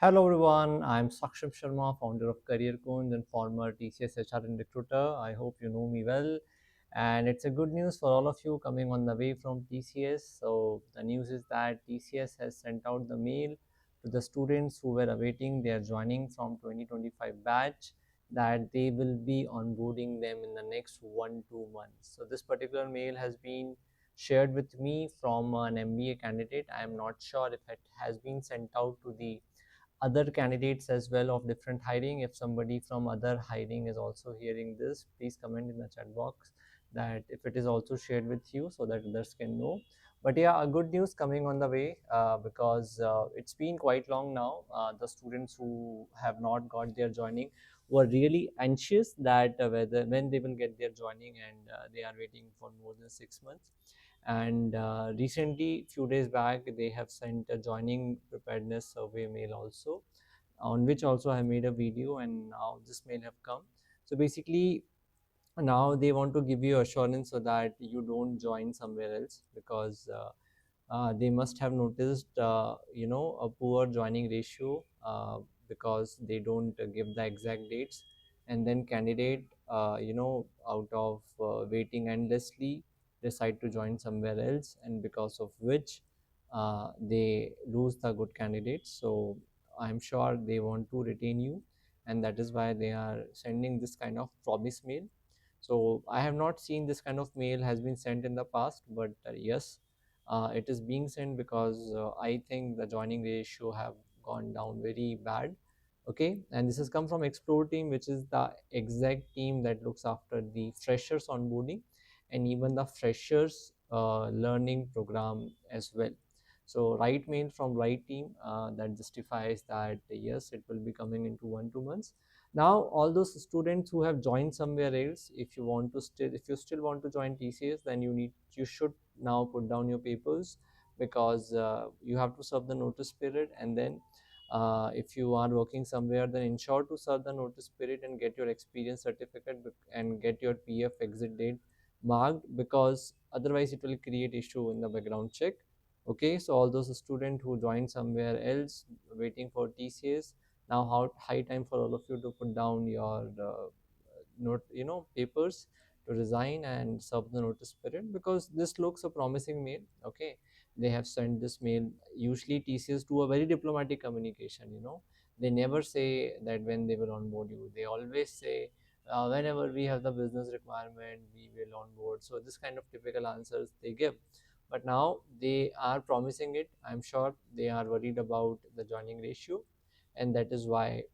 Hello everyone, I'm Saksham Sharma, founder of Career Coach and former TCS HR and recruiter. I hope you know me well. And it's a good news for all of you coming on the way from TCS. So the news is that TCS has sent out the mail to the students who were awaiting their joining from 2025 batch that they will be onboarding them in the next 1-2 months. So this particular mail has been shared with me from an MBA candidate. I am not sure if it has been sent out to the other candidates as well of different hiring. If somebody from other hiring is also hearing this, please comment in the chat box that if it is also shared with you so that others can know. But yeah, a good news coming on the way, because it's been quite long now. The students who have not got their joining were really anxious that whether when they will get their joining, and they are waiting for more than 6 months. And recently, few days back, they have sent a joining preparedness survey mail also, on which also I made a video, and now this mail have come. So basically, now they want to give you assurance so that you don't join somewhere else, because they must have noticed a poor joining ratio, because they don't give the exact dates, and then candidate out of waiting endlessly decide to join somewhere else, and because of which they lose the good candidates. So I'm sure they want to retain you, and that is why they are sending this kind of promise mail. So I have not seen this kind of mail has been sent in the past, but yes, it is being sent because I think the joining ratio have gone down very bad. Okay, and this has come from Explore team, which is the exact team that looks after the freshers onboarding and even the freshers learning program as well. So right mail from right team, that justifies that yes, it will be coming into 1-2 months. Now all those students who have joined somewhere else, if you still want to join TCS, then you should now put down your papers, because you have to serve the notice period. And then if you are working somewhere, then ensure to serve the notice period and get your experience certificate and get your PF exit date marked, because otherwise it will create issue in the background check. Okay, so all those students who joined somewhere else waiting for TCS, now how high time for all of you to put down your papers to resign and serve the notice period, because this looks a promising mail. Okay, they have sent this mail. Usually TCS do a very diplomatic communication. They never say that when they will onboard you. They always say whenever we have the business requirement, we will onboard. So this kind of typical answers they give. But now they are promising it. I'm sure they are worried about the joining ratio, and that is why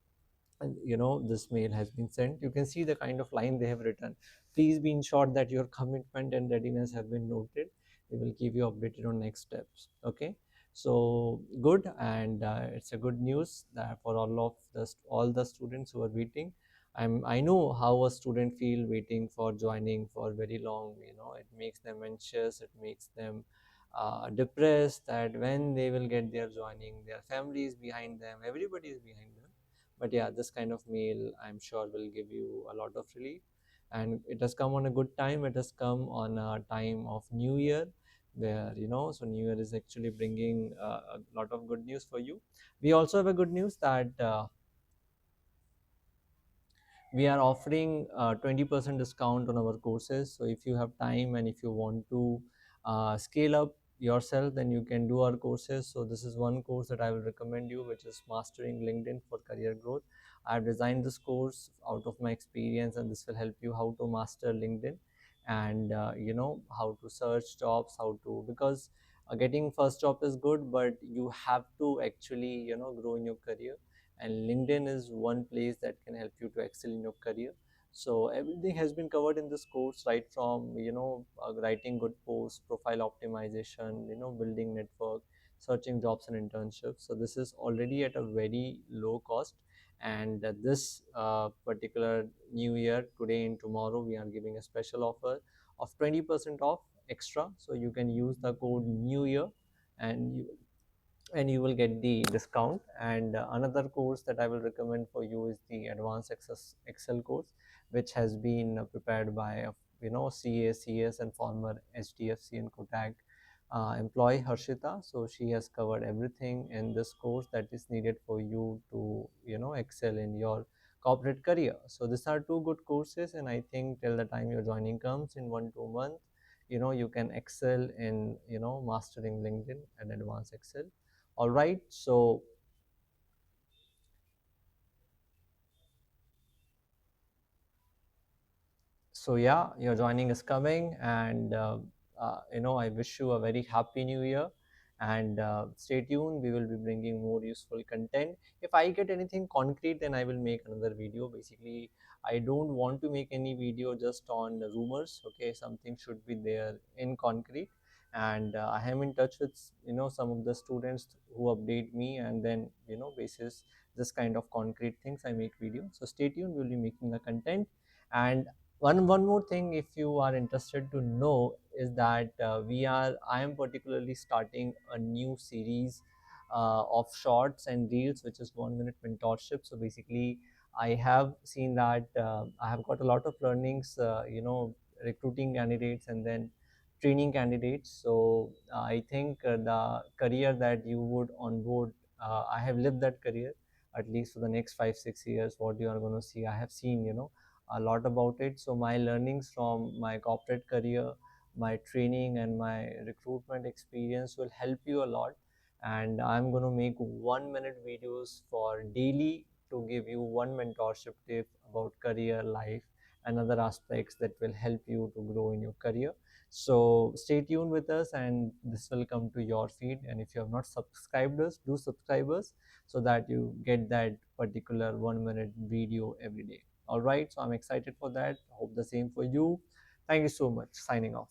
this mail has been sent. You can see the kind of line they have written. Please be ensured that your commitment and readiness have been noted. We will keep you updated on next steps. Okay, so good. And it's a good news that for all the students who are waiting. I know how a student feel waiting for joining for very long. It makes them anxious, it makes them depressed, that when they will get their joining, their family is behind them, everybody is behind them. But yeah, this kind of mail, I'm sure, will give you a lot of relief. And it has come on a good time. It has come on a time of New Year, where so New Year is actually bringing a lot of good news for you. We also have a good news that we are offering 20% discount on our courses. So if you have time and if you want to scale up yourself, then you can do our courses. So this is one course that I will recommend you, which is Mastering LinkedIn for Career Growth. I've designed this course out of my experience, and this will help you how to master LinkedIn, and how to search jobs, how to, because getting first job is good, but you have to actually grow in your career, and LinkedIn is one place that can help you to excel in your career. So everything has been covered in this course, right from writing good posts, profile optimization, building network, searching jobs and internships. So this is already at a very low cost. And this particular new year, today and tomorrow, we are giving a special offer of 20% off extra. So you can use the code new year, and you will get the discount. And another course that I will recommend for you is the advanced access excel course, which has been prepared by CA, CS and former HDFC and Kotak employee Harshita. So she has covered everything in this course that is needed for you to, excel in your corporate career. So these are two good courses, and I think till the time your joining comes in 1 2 months, you can excel in, mastering LinkedIn and advanced Excel. All right. So yeah, your joining is coming, and I wish you a very happy new year. And stay tuned, we will be bringing more useful content. If I get anything concrete, then I will make another video. Basically, I don't want to make any video just on the rumors. Okay, something should be there in concrete. And I am in touch with, some of the students who update me, and then, basis this kind of concrete things, I make videos. So stay tuned, we'll be making the content. And one more thing, if you are interested to know, is that I am particularly starting a new series of shorts and reels, which is 1 minute mentorship. So basically, I have seen that I have got a lot of learnings, recruiting candidates and then training candidates. So I think the career that you would onboard, I have lived that career at least for the next 5 6 years. What you are going to see, I have seen, a lot about it. So my learnings from my corporate career, my training, and my recruitment experience will help you a lot. And I'm going to make 1 minute videos for daily to give you one mentorship tip about career, life, and other aspects that will help you to grow in your career. So stay tuned with us, and this will come to your feed. And if you have not subscribed us, do subscribe us so that you get that particular 1 minute video every day. All right, so I'm excited for that. Hope the same for you. Thank you so much. Signing off.